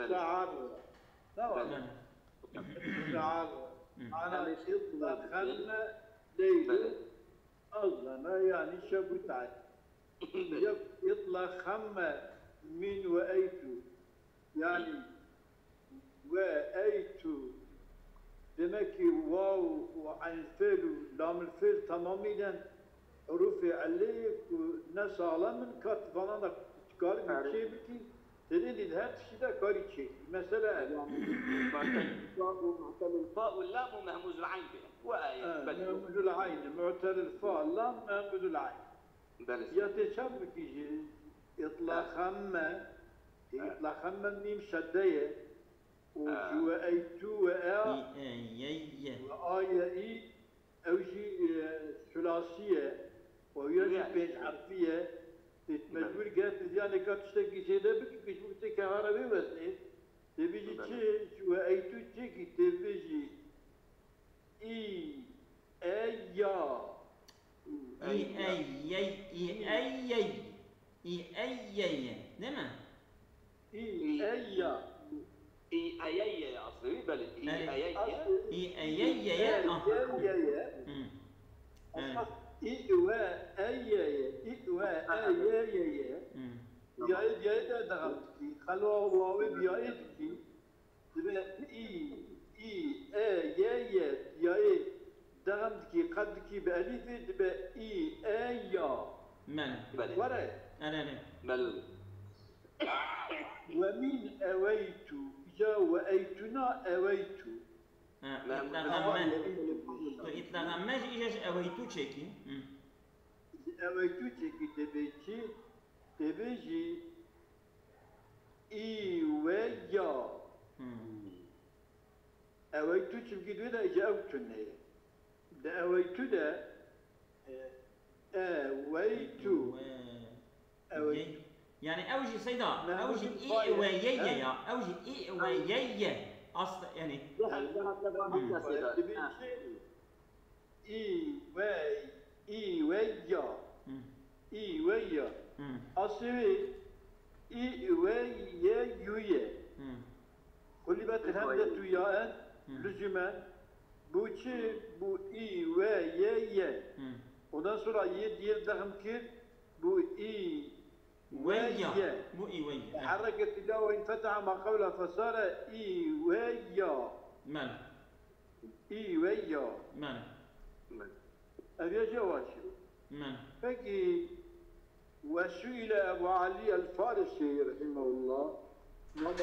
استعر تمام استعر أنا يطلقن ليل أظن يعني شبتعي يطلق خم من وأيت يعني وأيت demek ki vav ve alfel lam الفعل تماميا حروف عليه ne sağlamın kat falan da çıkar bir şey ki dediğin her şeyde kari şey mesela الفاء واللام ومهموز العين وآية مهموز العين معتل الفاء اللام مهموز العين يتشابك يجي يطلق خم ميم شدية وأيتو وآية أو شيء ثلاثية ويجي بين حرفية مجبور قالت يعني كانت تشتكي شيء ده بك مش متك عربي بس تبيجي شيء وأيتو تيجي تبيجي أيا نعم أيا أيية يا أصلي بل أيية يا دغمتكي خلوا واوي بيايدكي يا دغمتكي قدكي بأليف تبقى يا من ورا أنا بل ومن أويت جا وأيتنا أويت إطلاقاً إيش أويتو تشيكي أويتو تشيكي تبيجي ويا أويتو تشيكي دودا إجا أوتنا ده أويتو ده أويتو يعني أوجي سيدا أوجي إي ويا أوجي إي ويا أصل يعني إي ويا أصلي إي ويا يويا كل ما تهمت وياء لزمان بوشي بو إي ويا ondan sonra yer dağım ki bu إي ويا مو إي ويا حركة الله وانفتح ما قبلها فصار إي ويا من إي ويا من أبي جواشي من فكي وسئل أبو علي الفارسي رحمه الله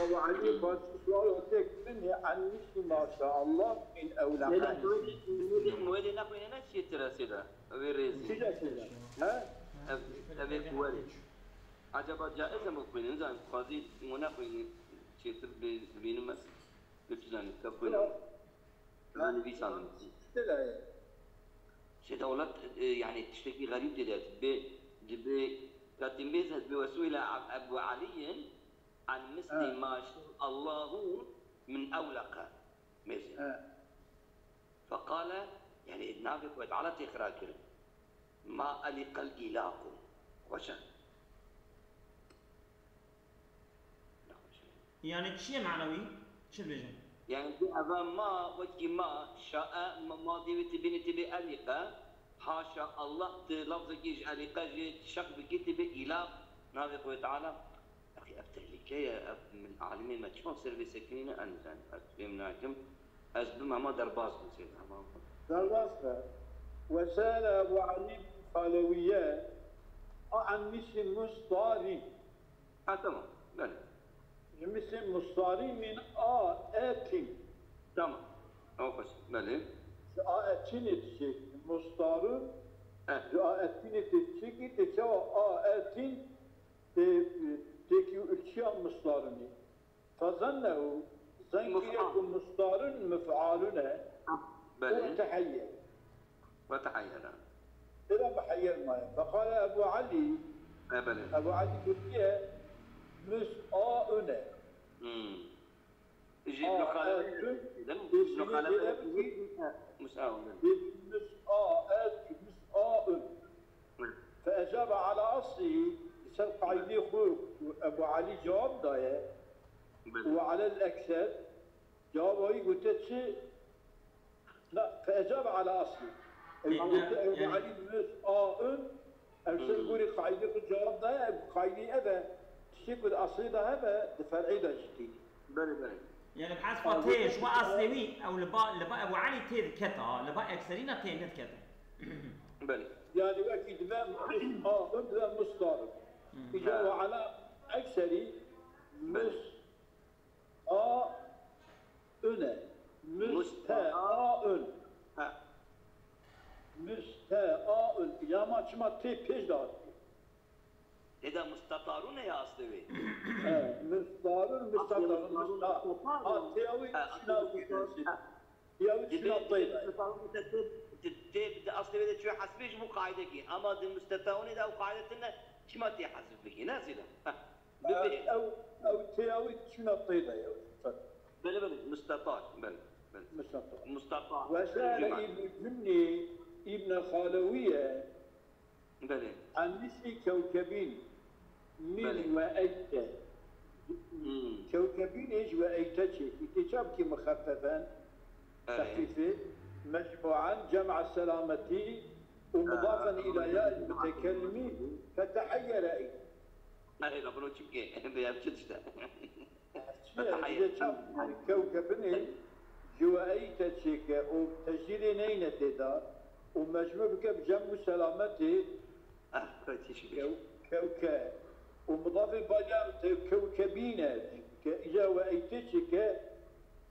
أبو علي الفارسي سؤال مني عن مثل ما شاء الله من أولاد موالي نقول أنا شيء ترى سيدا أبي ريزي ها أبي كوالي عجبا جائزة مقبلين إنزان قاضي مناقين شيء تبين مس بتجاني كبنا أنا بيسان شيء دولت يعني تشتكي غريب جدا جب كاتميز بوسويل أبو علي عن مثل ما شاء الله من أولق مثل فقال يعني نافق وتعالى تخراكر ما ألق الإلاق وشان يعني شيء معنوي شو بيجي يعني أبا ما وجه ما شاء ما دي تبي ألقى حاشا الله لفظك يجي ألقى جي شق بكتب إله نافق وتعالى أخي أفتح يا من العالمين ما تشوف سير بسكينة أنزل أفهمناكم أسبما ما درباس بسيط درباس وسأل أبو علي خالوية عن مثل مصداري تمام بلى مثل مصداري من آتين تمام أو بس بلى آتين تشيك مصدار آتين تشيك تشوى آتين تكي الشيء مصدارني فظنه زنك يكون مصدار مفعالنا وتحير إذا بحير ما فقال أبو علي أبو علي قلت مسآؤنا يجيب له خالد مسآؤنا مسآؤن فأجاب على أصله سبق عيدي خوك أبو علي جواب داية وعلى الأكثر جاوبه قلت شيء لا فأجاب على أصله يعني علي مش أرسل يقولي قاعدة الجواب ده قاعدة هذا تشيك الأصلي ده هذا فرعي ده جديد بله يعني بحسب تيش وأصلي أو لبا أبو علي تير كتا لبا أكثرين تير كتا بله يعني أكيد ذا ذا مصدر إجابة على أكثري مش أنا مستاء مستاء يا ما شما تي بيش دار إذا مستطارون يا أصلي مستطارون مستطارون تياوي شنو طيبة تبدا اصلي بدك شوي حسبيش مو قاعدتك اما دي مستطاعون اذا قاعدتنا شما تحسب بك نازله او تياوي شنو طيبة يا بله مستطاع بله مستطاع وسأل ابن جني ابن خالوية بله عن مثل كوكبين من وأيت كوكبين ايش وأيتشي كتاب كي مخففا تخفيفه مجموعا جمع السلامة ومضافا إلى ياء المتكلمين فتحير أي لا بلو تشبكي بيابتشتا كوكبين جوا أي تشيكا وتسجيل نينة تدا ومجموع بجمع سلامته كوكب ومضاف بجام كوكبين إذا وأيتشيكا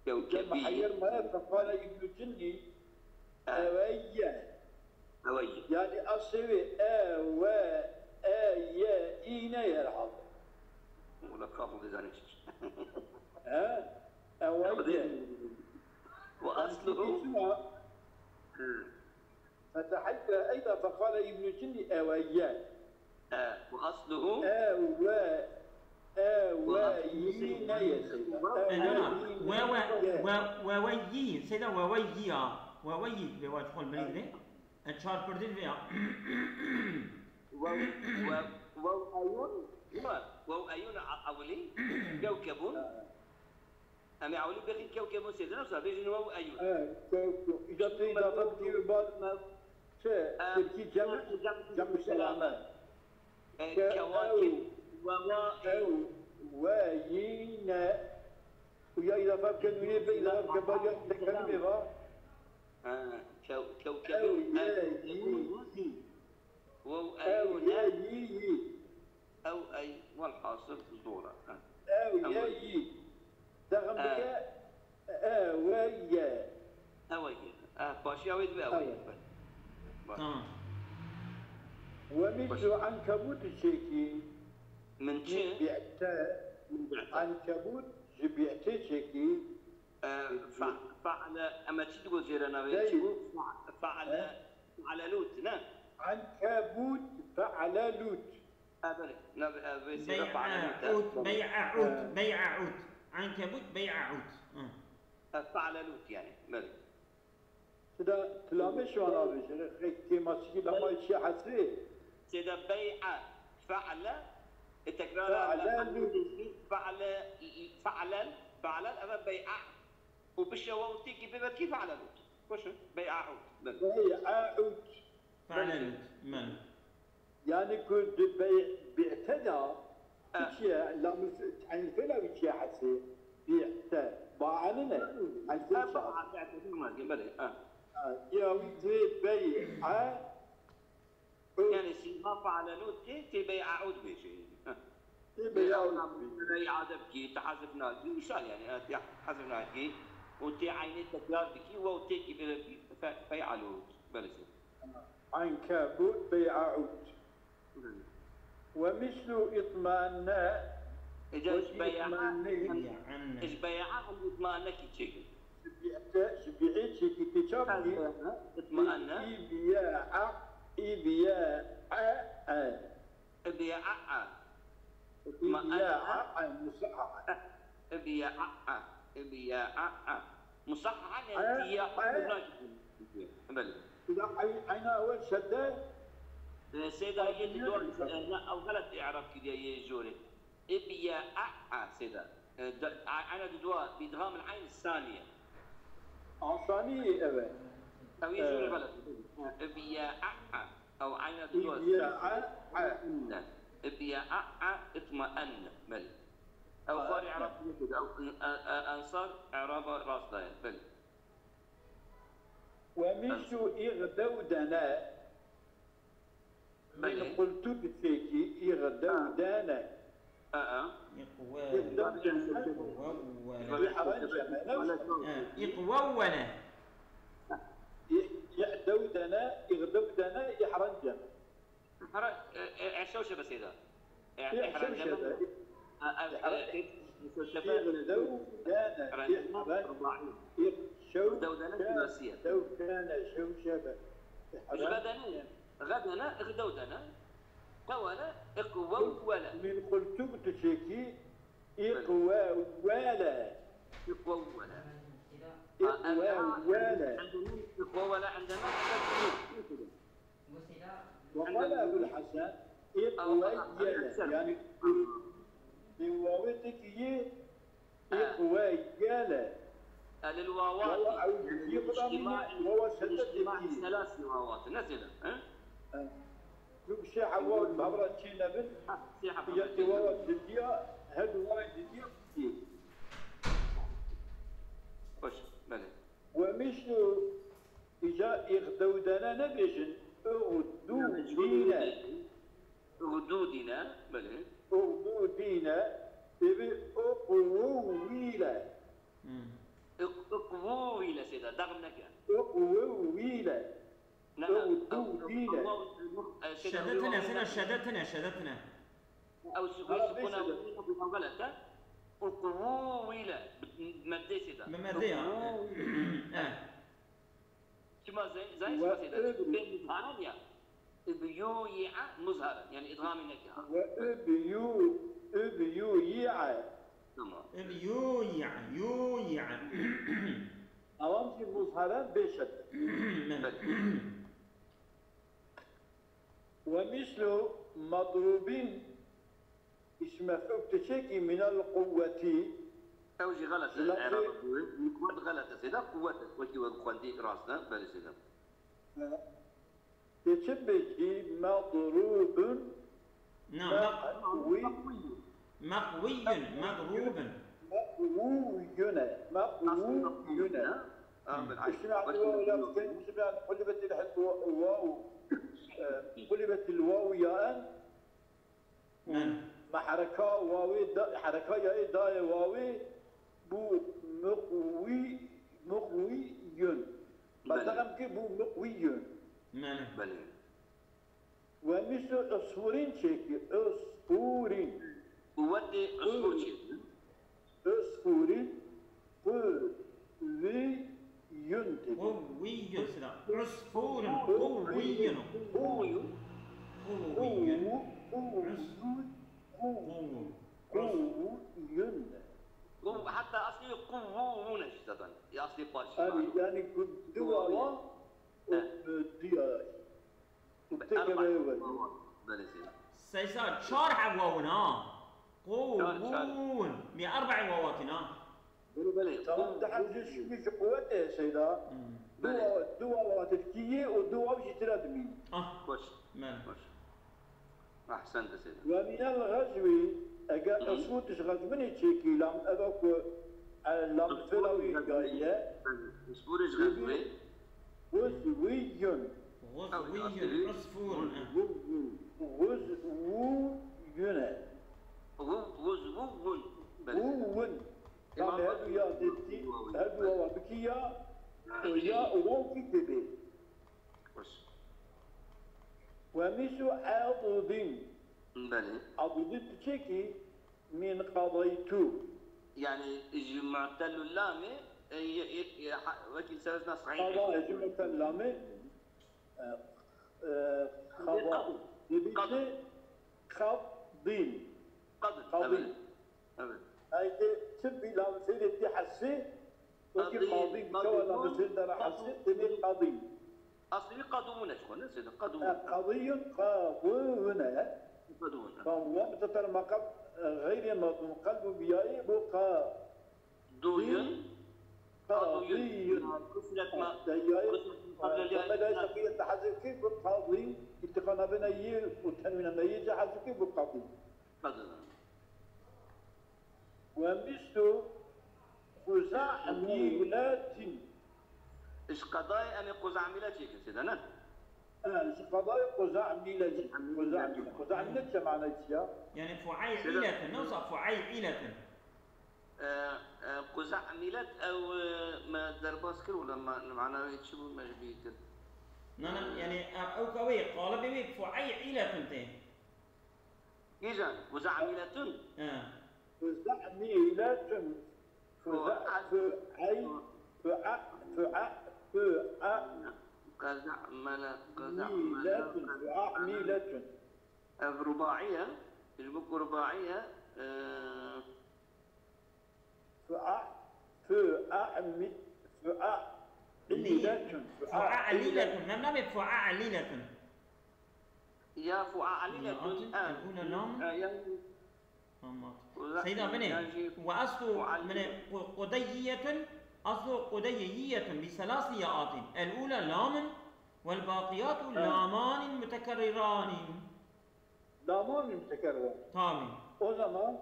كوكبين محير ما فقال ابن جني أويا يعني أصير إينا يرحب ولا خافوا بذلك أويا وأصله فتحيت أيضا فقال ابن جني أويا وأصله أوينا يا سيدي وويي سيدا وويي وويي بواجهول بالإنجليزي أشار بردين فيها وأيون أولي كوكب أمي أولي بخي كوكب سيدنا وصابيجن وأيون إذا تبدي بعد تركي جمع سلامة كواكب وينا ويا إذا فبك الوليد إذا فبك باجي تكلم بها كوكب أو أي والحاصل ظهورا أو يي دغم بك أويا باشي أويد بأويد ومثل عنكبوت الشيكي من شيء عنكبوت جبيعتي شيكي فعل أما تقول زيرنا فعل لوت نعم عنكبوت فعل لوت بيع عود عنكبوت بيع عود فعل لوت يعني بلى سيدا تلامي شو أنا بيجي كيما سيدي لما يشي حسري سيدا بيع فعل التكرار فعل أما بيع وبالشواو تيجي بما كيف فعل لوت وش بيع عود بيع عود فعل لوت من يعني كنت بيعتدى بشيء لما عن الفيلم بشيء حسي بيعتدى باعننا عن الفيلم يا ويتي بيع يعني سيما فعل لوت تبيع عود بشيء بيع عود بيع دبكي تحاسبنا مثال يعني حاسبنا كي وتي عيني تكرار بكي وتيجي بيع لوت بلى عنكبوت بيع عود ومثل إطماء إيش بيع الإطمئنان كي شبيعت شكي تشابي إطمئنان إبياع مصححا يعني إذا أين أول شدة سيدا يدور أو غلط إعراب كده يجوري إبياع سيدا عين دواء بإدغام العين الثانية. عصاني أبا أو يجوز غلط. إبيا أو عين دواء. إبيا اطمأن بل. أو خارج إعراب كده أو أنصار إعراب راس داير بل. ومشوا إغدودنا من قلت بسيكي إغدودنا يقوونا يعدودنا إغدودنا يحرنجم عشوشة بس إذا يحرنجم غدنا اغدودنا قولا اقوولا من قلتم تشيكي اقوولا اقوولا اقوولا عندنا وقال ابو الحسن اقويلا يعني بواوتك هي اقويلا للواوات اجتماع ثلاث واوات نزل شي حوال بابرا تشينا بن ياتي واوات دديا هاد واوات دديا وش بلى ومشلو إجا إغدودنا نبيجن أغدودنا بلى أغدودنا تبي أقوويلا أقوويلا سيدا دغمنك أقوويلا أغدودنا شدتنا أو سكون غلطة أقوويلا مادة سيدا مادة كما زي ما سيدا بين مظهرا ابيويع مظهرا يعني إدغام النكهة ابيويع يويع أوامشي مظهرا بشد ومثل مضروب اسم فوق من القوة أوجي غلط يكون غلط سيدا قوة وكي وقواندي راسنا بل سيدا يتبجي مضروب مقوي مضروب مقوينا قلبت الواو قلبت الواو ياء مع حركة واوي حركة ياء داية واوي بو مقوي مثلا كي بو مقوي بلى ومثل عصفورين شيكي عصفورين ودي عصفور شيء عصفورين قوي ينتج قوي عصفور قوي حتى أصلي قوون جدا يا أصلي باش يعني دوا دياش سيسار شارع واونا قوون بأربع واواتنا بلى تمام تحدث مش قوته سيدا دوا تفكيه ودوا وش تردمي وش مال أحسنت سيدا ومن الغزو أجا أصوتش غزمني تشيكي لام أبوك لام فلوي جاية أصفورش غزوي غزويون غزوي عصفور غزوون غزوون غزوون يعني هادو يا ديتي هادو هو بكيا ويا ووكي بيبي ومثل عضد بلى عضد تشيكي من قضيتو يعني معتل اللامي وكيل سلسنا صحيح قضاء جملة اللامي خضاء يبيتي خضين قضي هاي تبي لام سيدي حسي وكي قاضي بتوى لام سيدي حسي تبي قاضي أصلي قضون شكون سيدي قضون قضي قاضون قضون فهو متتر مقب غير مضمون قلب بيائي بقى دوين قاضي كسرت ما قبل لا يستطيع التحذف كيف بالقاضي اتقان بنيه والتنوين ما يجي حذف كيف بالقاضي ومثل خزاع ميلات ايش قضايا أنا قزع ميلاتي كنت أنا قضايا قزاع ميلات قزاع ميلات شو معنى يا يعني فعيعلة نوصف فعيعلة قزع ميلات أو ما درباسكر ولا ما معناه يتشبه ما بيكر نعم يعني أو كوي قال بيك فعيعلة تنتين إيجان قزع ميلات قزع ميلات قزع ملا ميلات رباعية يجبك رباعية فعليلة نعم فعليلة يا فعليلة الأولى لام سيدنا مني وأصل من قدية أصل قديية بثلاث ياءات الأولى لام والباقيات لامان متكرران لامان متكرران تمام o zaman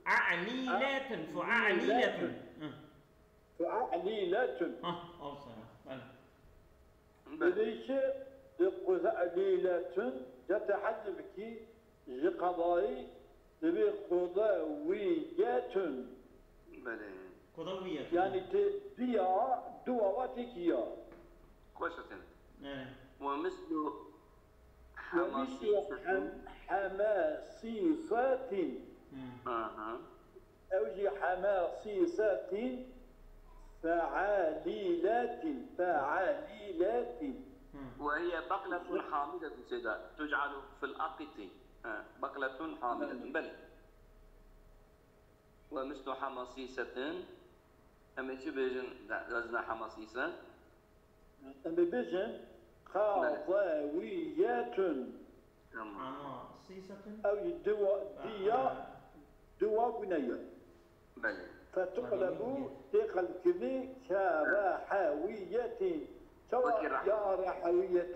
فعليلة فعليلة فعليلة أوصل ليش قذعليلة تتحذف كي قضائي تبي قضاوية قضوية يعني ديا دواتيكيا كويسة نعم ومثل حماسيسات أوجي حماسيسات فعاليلات وهي بقلة حاملة سيدا تجعل في الأقط بقلة حاملة بل ومثل حماسيسة أما تبجن لازنا حماسيسة أما بجن قاضاويات أو دواء بنية فتقلب تقل كذي كراحوية سواء يا راحوية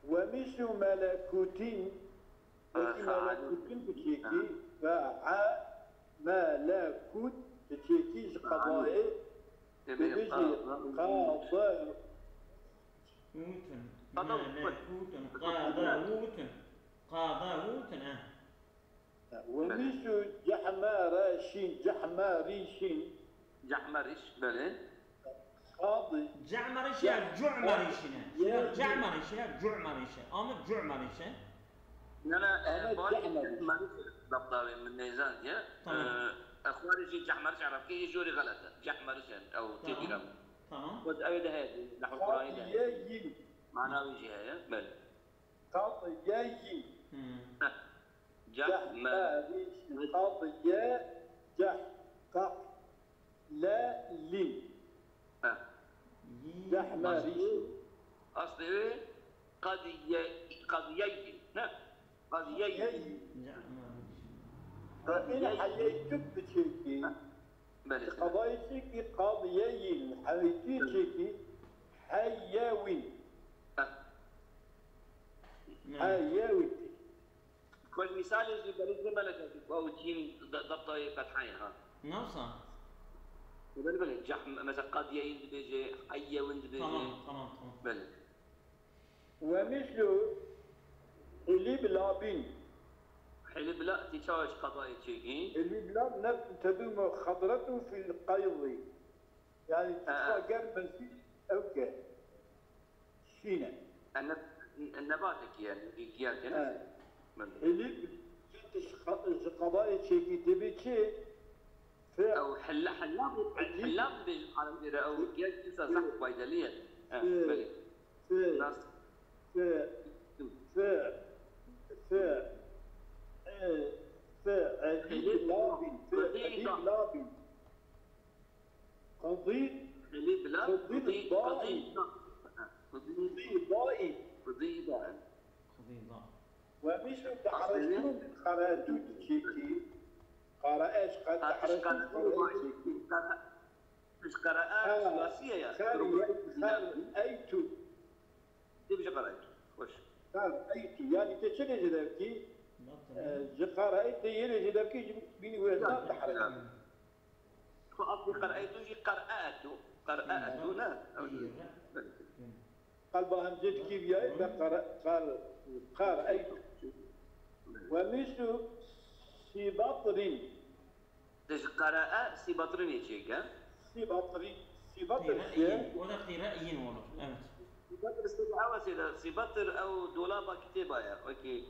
ومثل ملكوتين بشيكي ملكوت بشيكي قضائي بيجي قاضاوت ومثل جحمرش بله قاضي جعمرش يا جعمرش جعمرش يا جعمرش أمر جعمرش أنا ضبطة من نيزان يا أخواني جحمرش عرف كي يجوري غلطة جحمرش أو تجرم تمام قد أيد هذه نحو القرآن ده معناه يجي هي بل قاضي جحمرش قاضي لا لين جحمرش أصله قضيين نعم قضيين فإن حييتك بشيكي قضايا شيكي قاضيين حييتي شيكي حياوي حياوي كل مثال اللي بلد ملكة أو تيم ضبطة فتحيها نوصل بل مثلا قضيين بيجي حياوي بيجي تمام بل ومثل الإبلابين حلب لا تشاوش قضايا شيء الإبلاب نفس تدوم خضرته في القيض يعني تتفاجر من فيه أوكي شينا النباتك يعني كيات اللي قضايا شيء تبي شيء أو حلاب بالعربية أو كيات تنسى صح بايدالية قضيت قضي بلا قضي قضي قضي ضائي قضي ضاء قضية ضاء. ومثل تحرشتون قرأتو تشيكي قرأش قد تحرشتون مش قراءات ثلاثية يا خرأيتو كيف قرأت؟ خوش خرأيتو يعني تشيلي جدبكي قرأت يلي جدبكي بيني ويزان تحرش فأصلي قرأت شي قرأت لا قلبها همزة كيف يا قال قرأيت ومثل سبطر تش قراءة سبطرين يشيك سبطر قراءيين ولا قراءيين والله. أمت. سبطر استدعاء وسيلة سبطر أو دولابة كتابة يا أوكي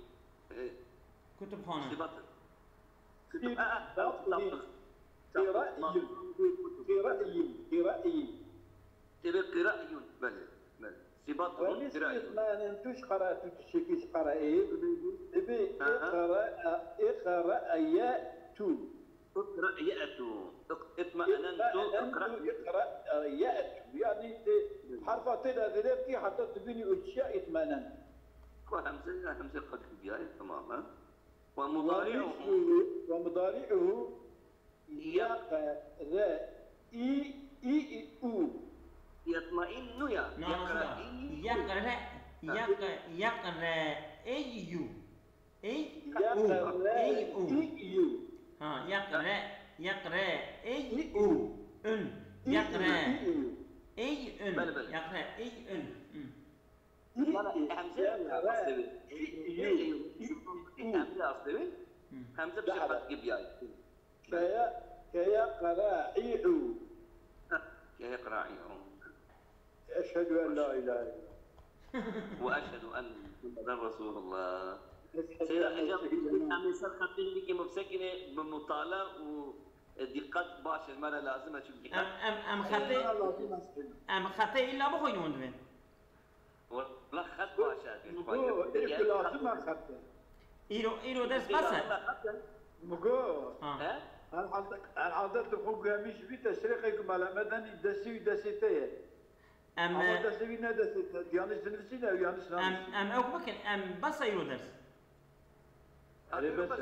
كتب خانة. سبطر قرائي تبي قرائيون بلى سبطر ومثل قرائيون ما ننتوش قرأت تشيكيش قرائي تبي اقرأ يأتو اقرأ يأتوا اطمأننت اقرأ يأتو يعني حرف تلا ذلك حتى تبيني أشياء اطمأننت همزة قد جاي تماما ومضارعه يقرأ إي أو يطمئن يا يقرأ أيو ها يقرأ أيو أن يقرأ أي أن همزة بشرط جبياي كيقرأ يقرأ أشهد أن لا إله إلا الله وأشهد أن محمدا رسول الله. سيدنا الحجاب عم يصير خاطرين لك مسكنة بمطالعة ودقة باش المرة لازم أشوف دقة. أم خطي إلا بخوين وندمن. ولا خط باشا. لازم أخذ. إيرو درس بس. مقول. ها؟ العادة تقول قاميش في تشريق مال مدني دسيتيه. أم دسينا يانس نفسنا ويانس أم أو ممكن أم بس إيرو درس. على بس